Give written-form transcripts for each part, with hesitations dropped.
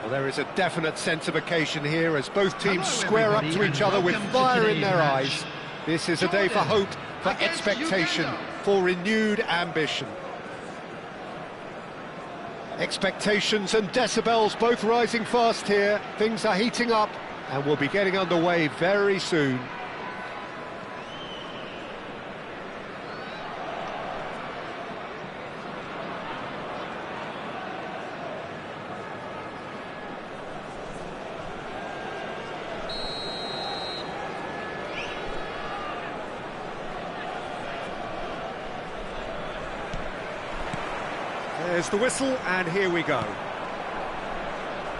Well, there is a definite sense of occasion here as both teams square up to each other with fire in their eyes. This is a day for hope, for expectation, for renewed ambition. Expectations and decibels both rising fast here. Things are heating up and we'll be getting underway very soon. There's the whistle, and here we go.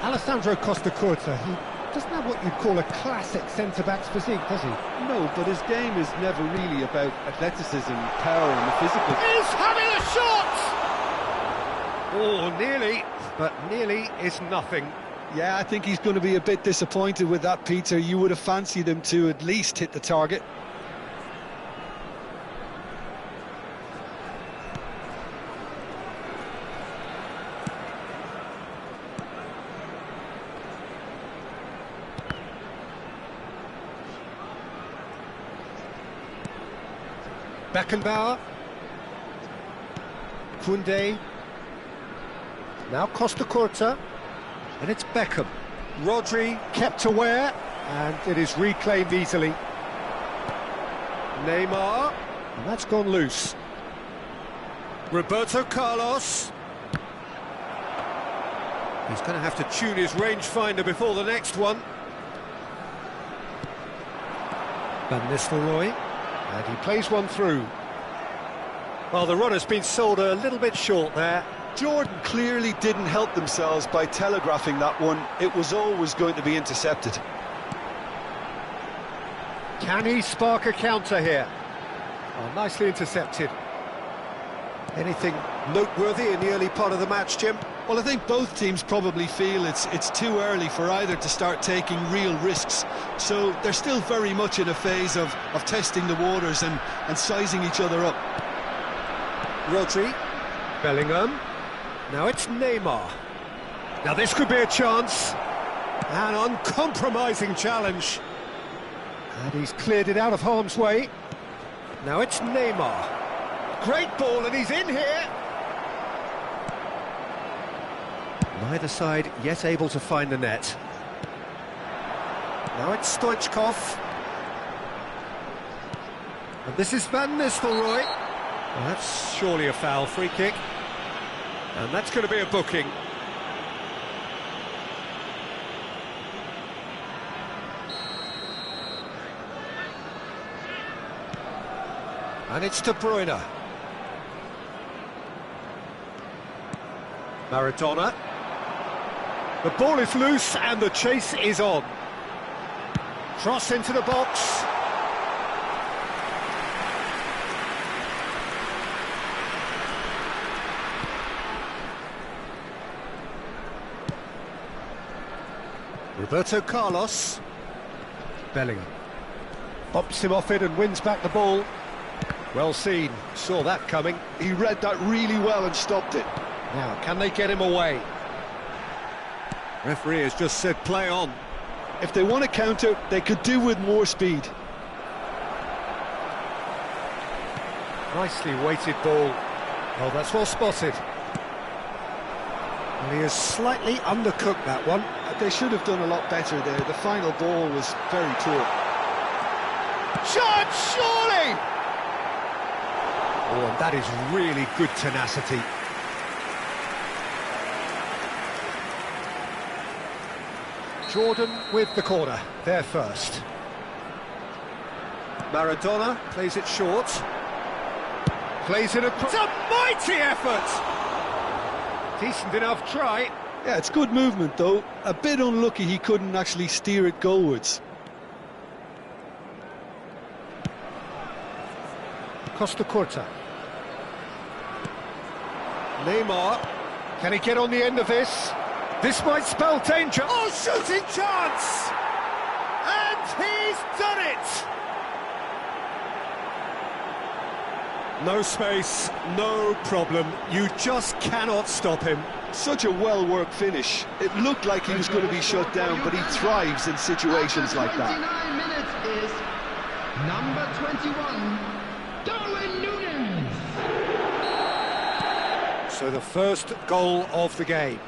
Alessandro Costa-Curta, he doesn't have what you'd call a classic centre-back's physique, does he? No, but his game is never really about athleticism, power and the physical. He's having a shot! Oh, nearly, but nearly is nothing. Yeah, I think he's going to be a bit disappointed with that, Peter. You would have fancied him to at least hit the target. Beckenbauer, Koundé, now Costa-Curta, and it's Beckham. Rodri kept aware, and it is reclaimed easily. Neymar, and that's gone loose. Roberto Carlos. He's going to have to tune his rangefinder before the next one. Van Nistelrooy. And he plays one through. Well, the runner's been sold a little bit short there. Jordan clearly didn't help themselves by telegraphing that one. It was always going to be intercepted. Can he spark a counter here? Oh, nicely intercepted. Anything noteworthy in the early part of the match, Jim? Well, I think both teams probably feel it's too early for either to start taking real risks. So they're still very much in a phase of testing the waters and sizing each other up. Rodri, Bellingham, now it's Neymar. Now this could be a chance. An uncompromising challenge. And he's cleared it out of harm's way. Now it's Neymar. Great ball and he's in here. Neither side yet able to find the net. Now it's Stoichkov. And this is Van Nistelrooy. Well, that's surely a foul, free kick. And that's going to be a booking. And it's De Bruyne. Maradona. The ball is loose and the chase is on. Cross into the box. Roberto Carlos. Bellingham. Bops him off it and wins back the ball. Well seen, saw that coming. He read that really well and stopped it. Now, can they get him away? Referee has just said play on. If they want to counter, they could do with more speed. Nicely weighted ball. Oh, that's well spotted. Well, he has slightly undercooked that one. They should have done a lot better there. The final ball was very poor. Shot, surely! Oh, and that is really good tenacity. Jordan with the corner, there first. Maradona plays it short. Plays it across. It's a mighty effort! Decent enough try. Yeah, it's good movement though. A bit unlucky he couldn't actually steer it goalwards. Costa-Curta. Neymar. Can he get on the end of this? This might spell danger. Oh, shooting chance! And he's done it! No space, no problem. You just cannot stop him. Such a well-worked finish. It looked like he was going to be shut down, but he thrives in situations like that. 29 minutes is number 21, Darwin Núñez. So the first goal of the game.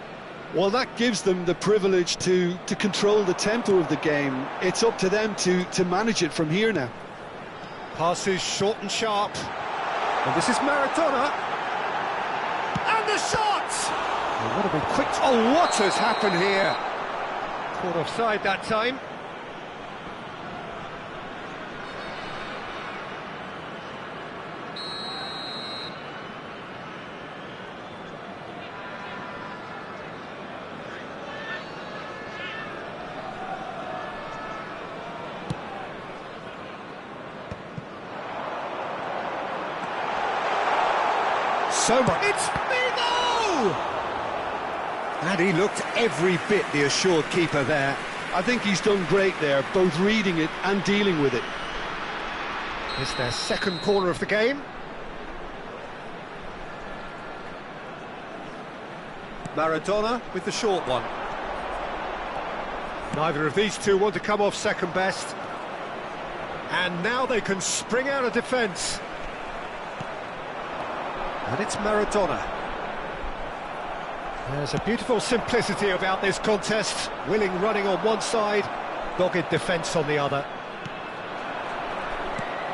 Well, that gives them the privilege to control the tempo of the game. It's up to them to manage it from here now. Passes short and sharp. And this is Maradona. And the shot! Oh, what a big quick... Oh, what has happened here? Caught offside that time. So much. It's Figo! And he looked every bit the assured keeper there. I think he's done great there, both reading it and dealing with it. It's their second corner of the game. Maradona with the short one. Neither of these two want to come off second best. And now they can spring out of defence. And it's Maradona. There's a beautiful simplicity about this contest. Willing running on one side, dogged defence on the other.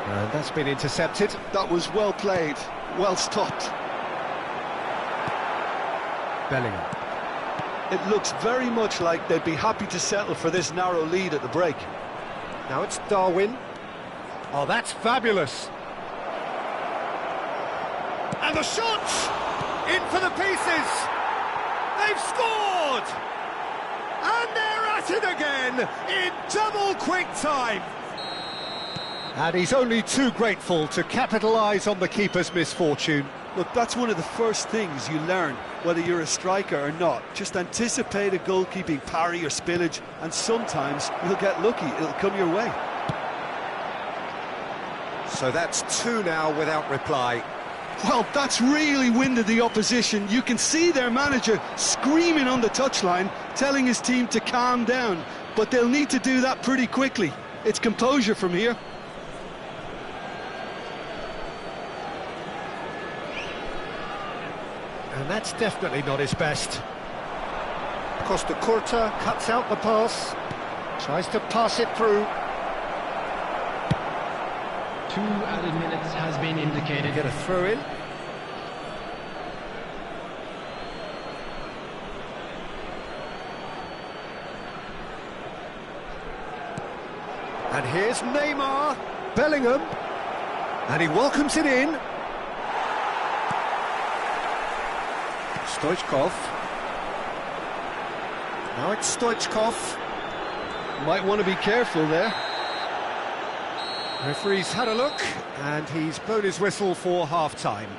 And that's been intercepted. That was well played, well stopped. Bellingham. It looks very much like they'd be happy to settle for this narrow lead at the break. Now it's Darwin. Oh, that's fabulous. And the shot! In for the pieces! They've scored! And they're at it again in double quick time! And he's only too grateful to capitalise on the keeper's misfortune. Look, that's one of the first things you learn, whether you're a striker or not. Just anticipate a goalkeeping parry or spillage, and sometimes you'll get lucky, it'll come your way. So that's two now without reply. Well, that's really winded the opposition. You can see their manager screaming on the touchline, telling his team to calm down. But they'll need to do that pretty quickly. It's composure from here. And that's definitely not his best. Costa Curta cuts out the pass, tries to pass it through. 2 added minutes has been indicated. Get a throw in. And here's Neymar, Bellingham, and he welcomes it in. Stoichkov. Now it's Stoichkov. Might want to be careful there. Referee's had a look, and he's blown his whistle for half-time.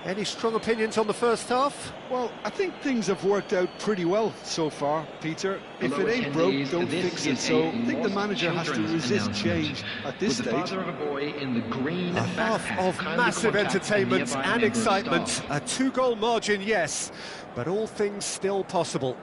Any strong opinions on the first half? Well, I think things have worked out pretty well so far, Peter. If it ain't broke, don't fix it. So I think the manager has to resist change at this stage. A half of massive entertainment and excitement. A 2-goal margin, yes, but all things still possible.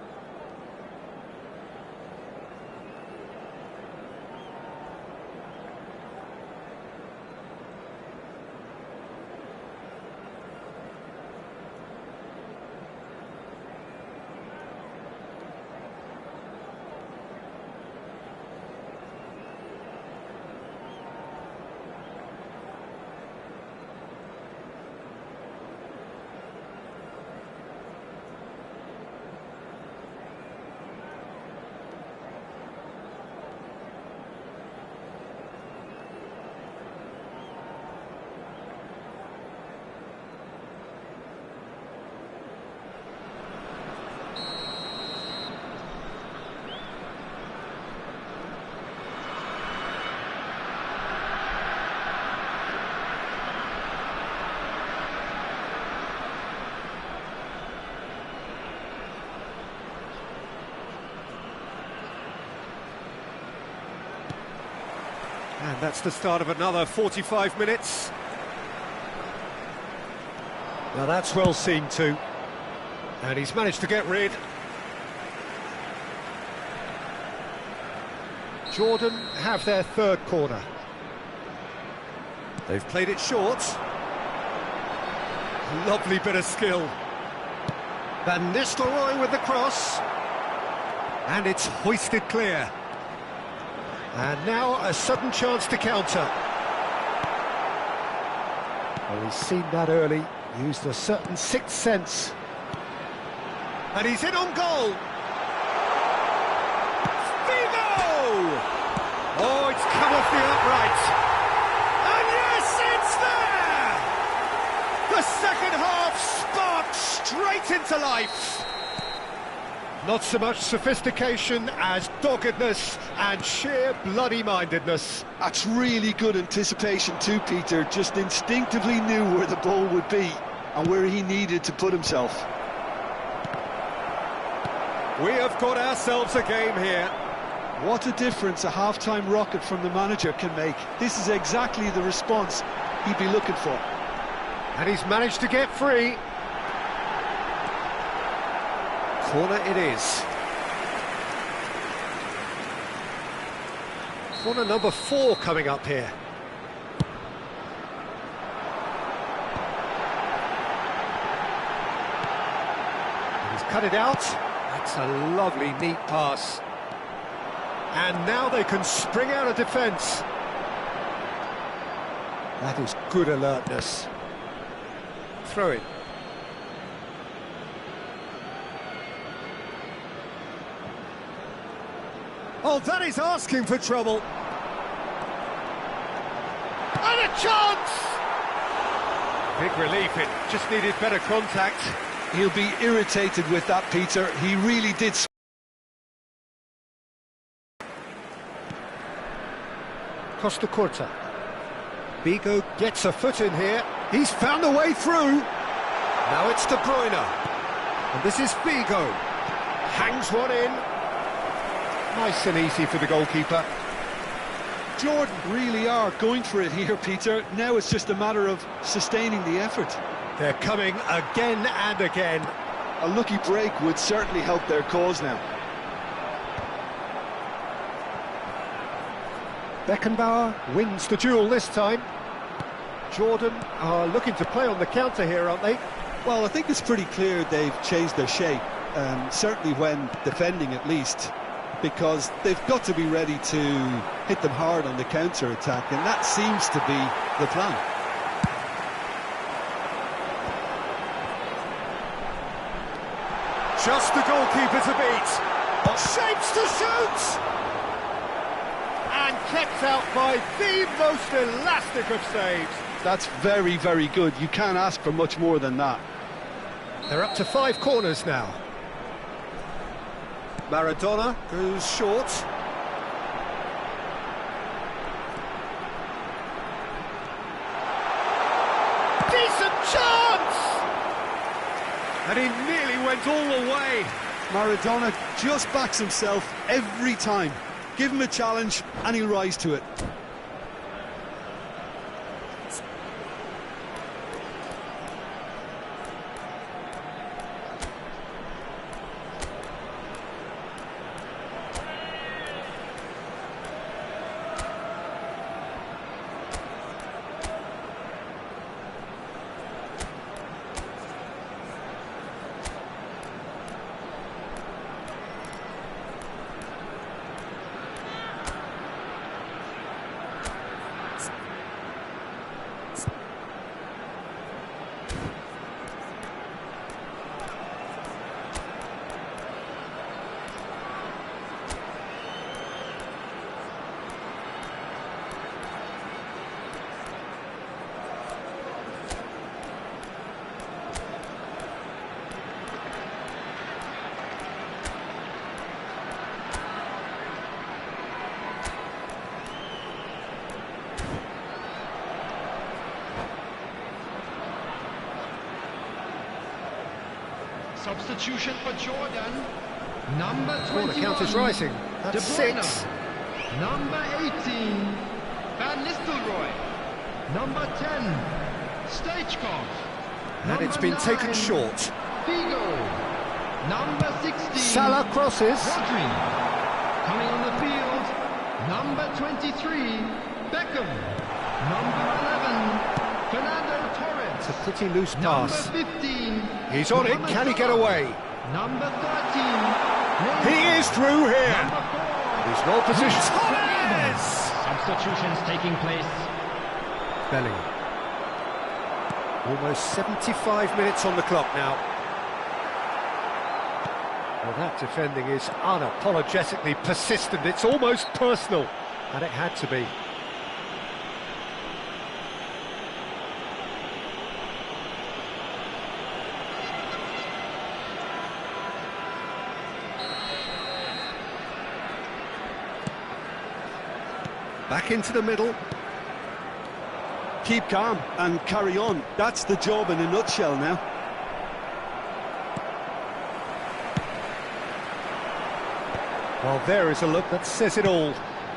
And that's the start of another 45 minutes. Now that's well seen too. And he's managed to get rid. Jordan have their third corner. They've played it short. Lovely bit of skill. Van Nistelrooy with the cross. And it's hoisted clear. And now a sudden chance to counter. Well, he's seen that early, used a certain sixth sense. And he's in on goal. Figo! Oh, it's come off the upright. And yes, it's there! The second half sparked straight into life. Not so much sophistication as doggedness and sheer bloody-mindedness. That's really good anticipation too, Peter. Just instinctively knew where the ball would be and where he needed to put himself. We have got ourselves a game here. What a difference a half-time rocket from the manager can make. This is exactly the response he'd be looking for. And he's managed to get free. Corner it is. Corner number 4 coming up here. And he's cut it out. That's a lovely, neat pass. And now they can spring out of defence. That is good alertness. Throw it. Oh, that is asking for trouble. And a chance! Big relief, it just needed better contact. He'll be irritated with that, Peter. He really did. Costa Curta. Figo gets a foot in here. He's found a way through. Now it's De Bruyne. And this is Figo. Hangs one in. Nice and easy for the goalkeeper. Jordan really are going for it here, Peter. Now it's just a matter of sustaining the effort. They're coming again and again. A lucky break would certainly help their cause now. Beckenbauer wins the duel this time. Jordan are looking to play on the counter here, aren't they? Well, I think it's pretty clear they've changed their shape, certainly when defending at least, because they've got to be ready to hit them hard on the counter-attack, and that seems to be the plan. Just the goalkeeper to beat. Shapes to shoot! And kept out by the most elastic of saves. That's very, very good. You can't ask for much more than that. They're up to 5 corners now. Maradona goes short. Decent chance! And he nearly went all the way. Maradona just backs himself every time. Give him a challenge and he'll rise to it. Substitution for Jordan. Number 21. Oh, the count is rising. That's 6. Number 18. Van Nistelrooy. Number 10. Stoichkov. And it's been taken short. Figo. Number 16. Salah crosses. Rodri. Coming on the field. Number 23. Beckham. Number 11. Fernando Torres. It's a pretty loose pass. Number 15. He's on it, can he get away? Number 13. He is through here. Number 4. He's well positioned. Torres! Substitutions taking place. Bellingham. Almost 75 minutes on the clock now. Well, that defending is unapologetically persistent. It's almost personal, and it had to be. Back into the middle. Keep calm and carry on. That's the job in a nutshell now. Well, there is a look that says it all.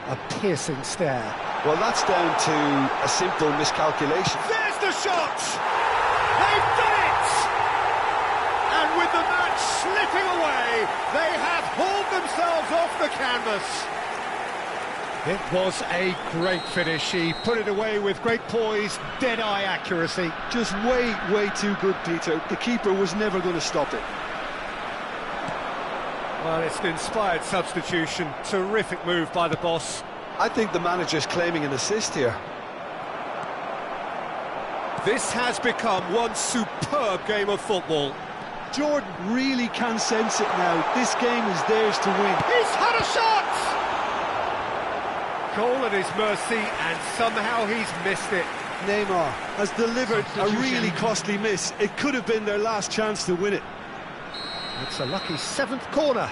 A piercing stare. Well, that's down to a simple miscalculation. There's the shot! They've done it! And with the match slipping away, they have hauled themselves off the canvas. It was a great finish. He put it away with great poise, dead-eye accuracy. Just way too good, Peter. The keeper was never going to stop it. Well, it's an inspired substitution. Terrific move by the boss. I think the manager's claiming an assist here. This has become one superb game of football. Jordan really can sense it now. This game is theirs to win. He's had a shot! Goal at his mercy, and somehow he's missed it. Neymar has delivered a really costly miss. It could have been their last chance to win it. It's a lucky 7th corner.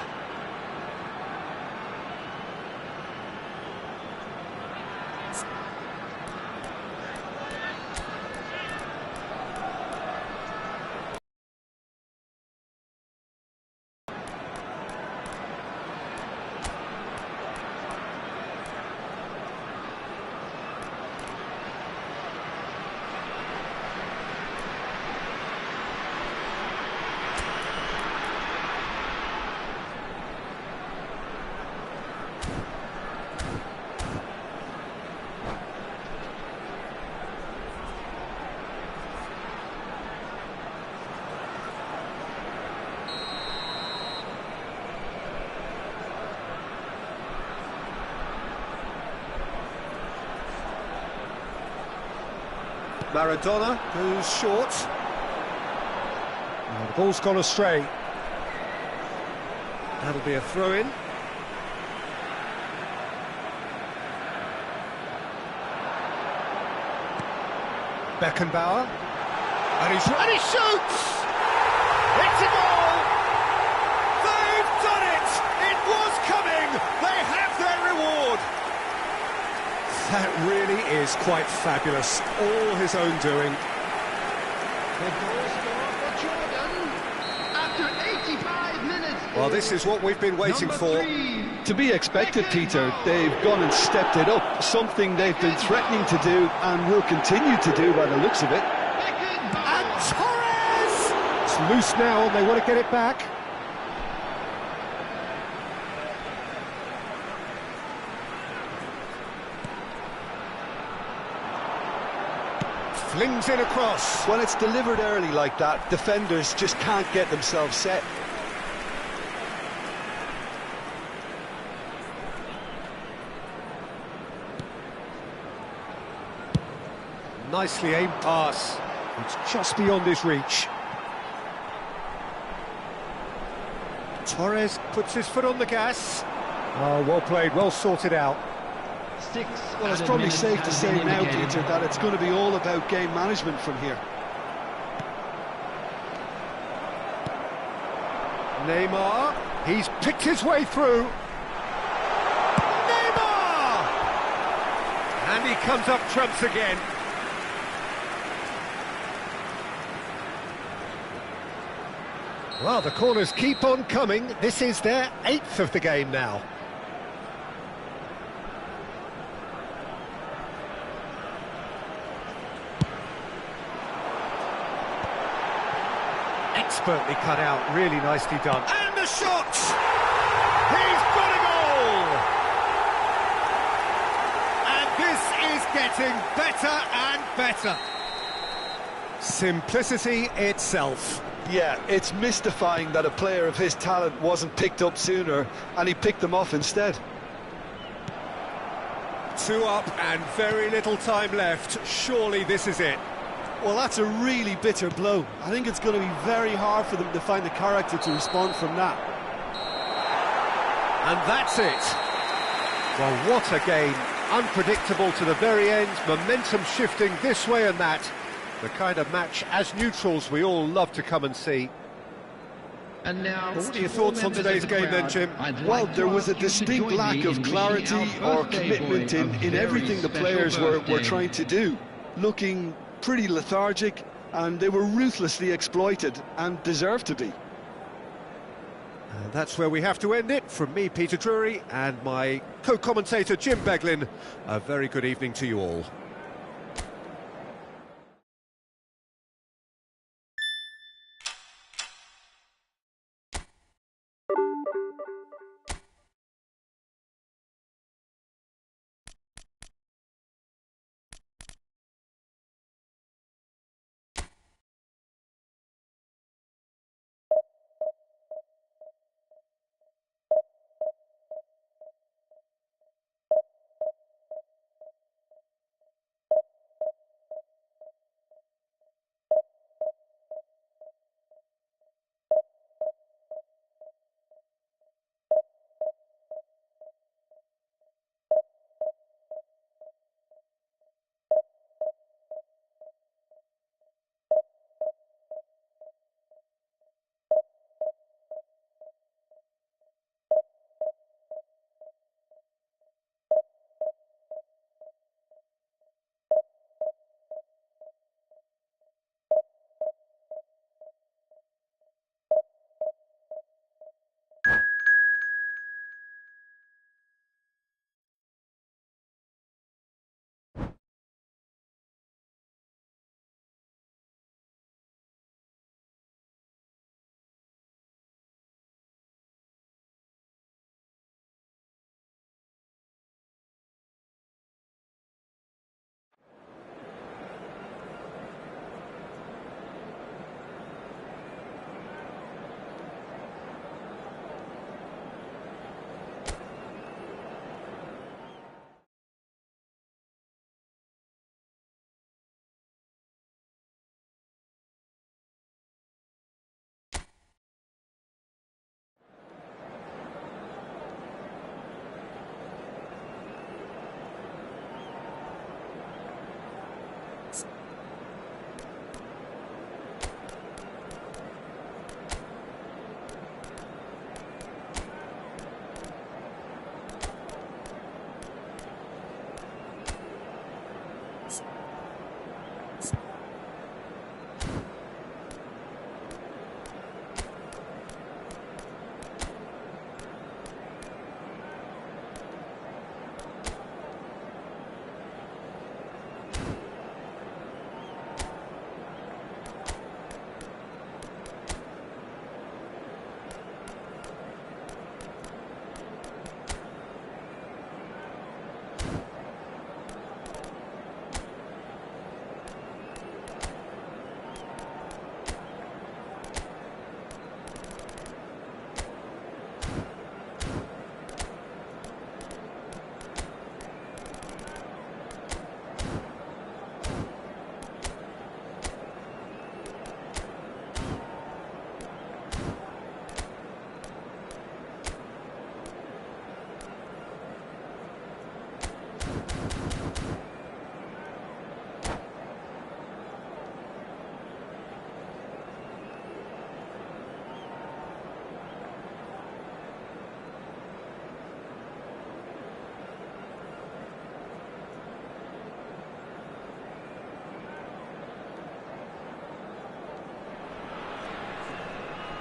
Maradona goes short. Now the ball's gone astray. That'll be a throw-in. Beckenbauer. And he shoots! It's a goal! They've done it! It was coming! They have their reward! That really is quite fabulous. All his own doing. The goal score for Jordan after 85 minutes. Well, this is what we've been waiting for. 3. To be expected, Peter. They've gone and stepped it up. Something they've been threatening to do and will continue to do by the looks of it. And Torres! It's loose now and they want to get it back. Flings in across. When it's delivered early like that, defenders just can't get themselves set. Nicely aimed pass. It's just beyond his reach. Torres puts his foot on the gas. Oh, well played, well sorted out. Well, it's probably safe to say now, Peter, that it's going to be all about game management from here. Neymar, he's picked his way through. Neymar! And he comes up trumps again. Well, the corners keep on coming. This is their 8th of the game now. Expertly cut out, really nicely done. And the shot! He's got a goal! And this is getting better and better. Simplicity itself. Yeah, it's mystifying that a player of his talent wasn't picked up sooner, and he picked them off instead. 2 up and very little time left. Surely this is it. Well, that's a really bitter blow. I think it's going to be very hard for them to find the character to respond from that. And that's it. Well, what a game. Unpredictable to the very end, momentum shifting this way and that. The kind of match, as neutrals, we all love to come and see. And now, what are your thoughts on today's game then, Jim? Well, there was a distinct lack of clarity or commitment in everything the players were trying to do. Looking pretty lethargic, and they were ruthlessly exploited, and deserved to be. And that's where we have to end it. From me, Peter Drury, and my co-commentator, Jim Beglin. A very good evening to you all.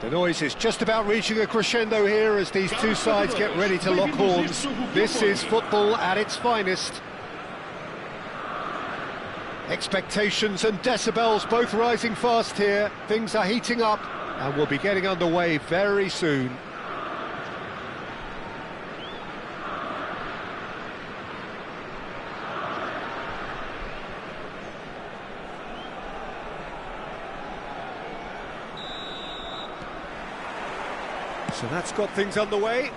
The noise is just about reaching a crescendo here as these two sides get ready to lock horns. This is football at its finest. Expectations and decibels both rising fast here. Things are heating up. And we'll be getting underway very soon. So that's got things underway.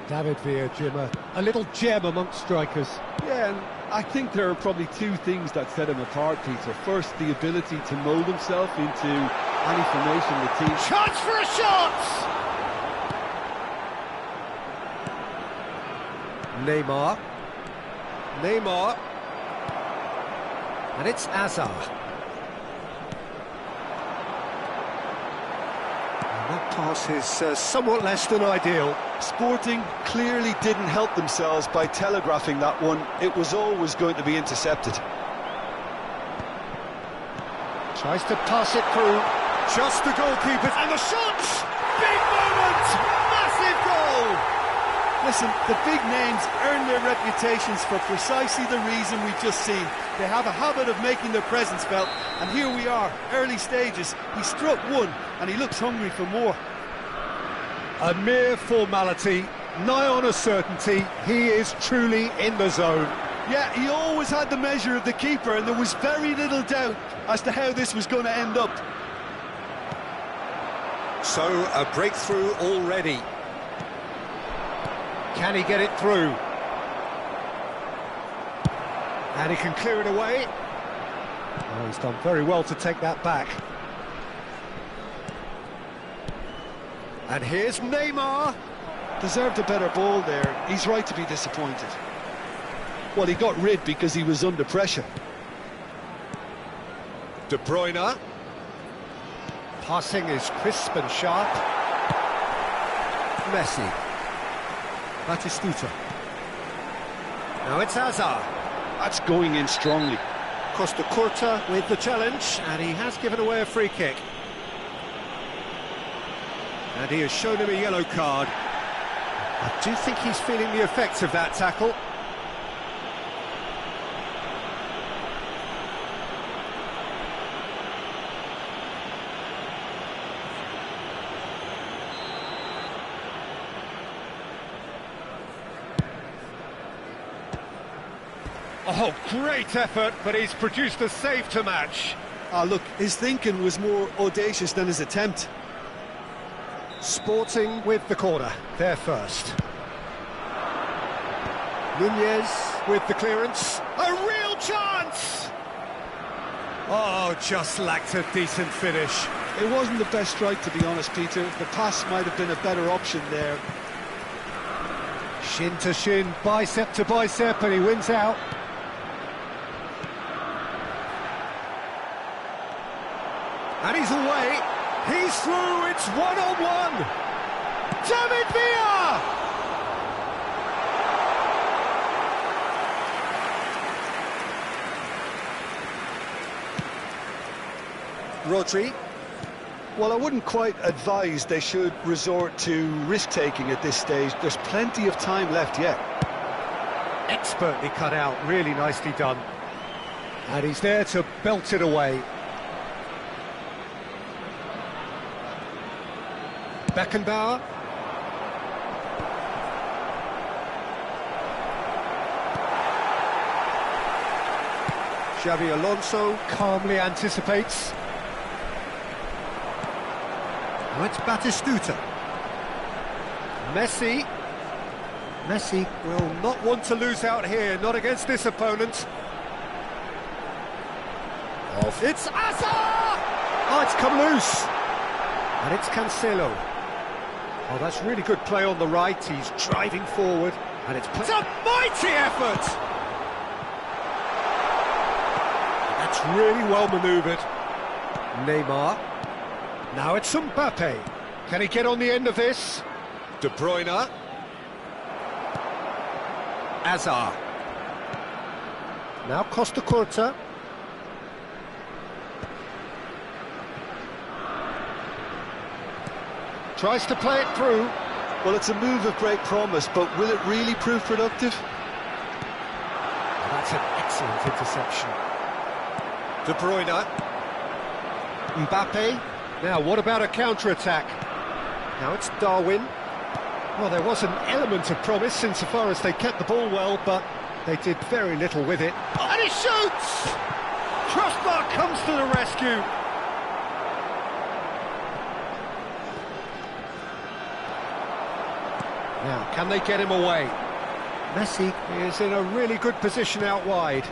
David Villa, Jim, a little gem amongst strikers. Yeah, and I think there are probably two things that set him apart, Peter. First, the ability to mould himself into any formation the team... Chance for a shot! Neymar. And it's Hazard. That pass is somewhat less than ideal. Sporting clearly didn't help themselves by telegraphing that one. It was always going to be intercepted. Tries to pass it through. Just the goalkeeper. And the shot! Big moment! Massive goal! Listen, the big names earn their reputations for precisely the reason we've just seen. They have a habit of making their presence felt, and here we are, early stages. He struck one, and he looks hungry for more. A mere formality, nigh on a certainty. He is truly in the zone. Yeah, he always had the measure of the keeper, and there was very little doubt as to how this was going to end up. So, a breakthrough already. Can he get it through? And he can clear it away. Oh, he's done very well to take that back. And here's Neymar. Deserved a better ball there. He's right to be disappointed. Well, he got rid because he was under pressure. De Bruyne. Passing is crisp and sharp. Messi. Batistuta. Now it's Hazard. That's going in strongly. Costa Curta with the challenge, and he has given away a free kick. And he has shown him a yellow card. I do think he's feeling the effects of that tackle. Oh, great effort, but he's produced a save to match. Look, his thinking was more audacious than his attempt. Sporting with the corner, there first. Nunez with the clearance. A real chance! Oh, just lacked a decent finish. It wasn't the best strike, to be honest, Peter. The pass might have been a better option there. Shin to shin, bicep to bicep, and he wins out. And he's away. He's through. It's one-on-one. David Villa! Rodri. Well, I wouldn't quite advise they should resort to risk-taking at this stage. There's plenty of time left yet. Expertly cut out, really nicely done. And he's there to belt it away. Beckenbauer. Xavi Alonso calmly anticipates. Now it's Batistuta. Messi. Messi will not want to lose out here, not against this opponent. It's Hazard! Oh, it's come loose. And it's Cancelo. Oh, that's really good play on the right. He's driving forward, and it's a mighty effort. That's really well manoeuvred. Neymar. Now it's Mbappe. Can he get on the end of this? De Bruyne. Hazard. Now Costa Curta. Tries to play it through. Well, it's a move of great promise, but will it really prove productive? Oh, that's an excellent interception. De Bruyne. Mbappe. Now, what about a counter-attack? Now it's Darwin. Well, there was an element of promise insofar as they kept the ball well, but they did very little with it. And he shoots! Crossbar comes to the rescue. Now, can they get him away? Messi is in a really good position out wide.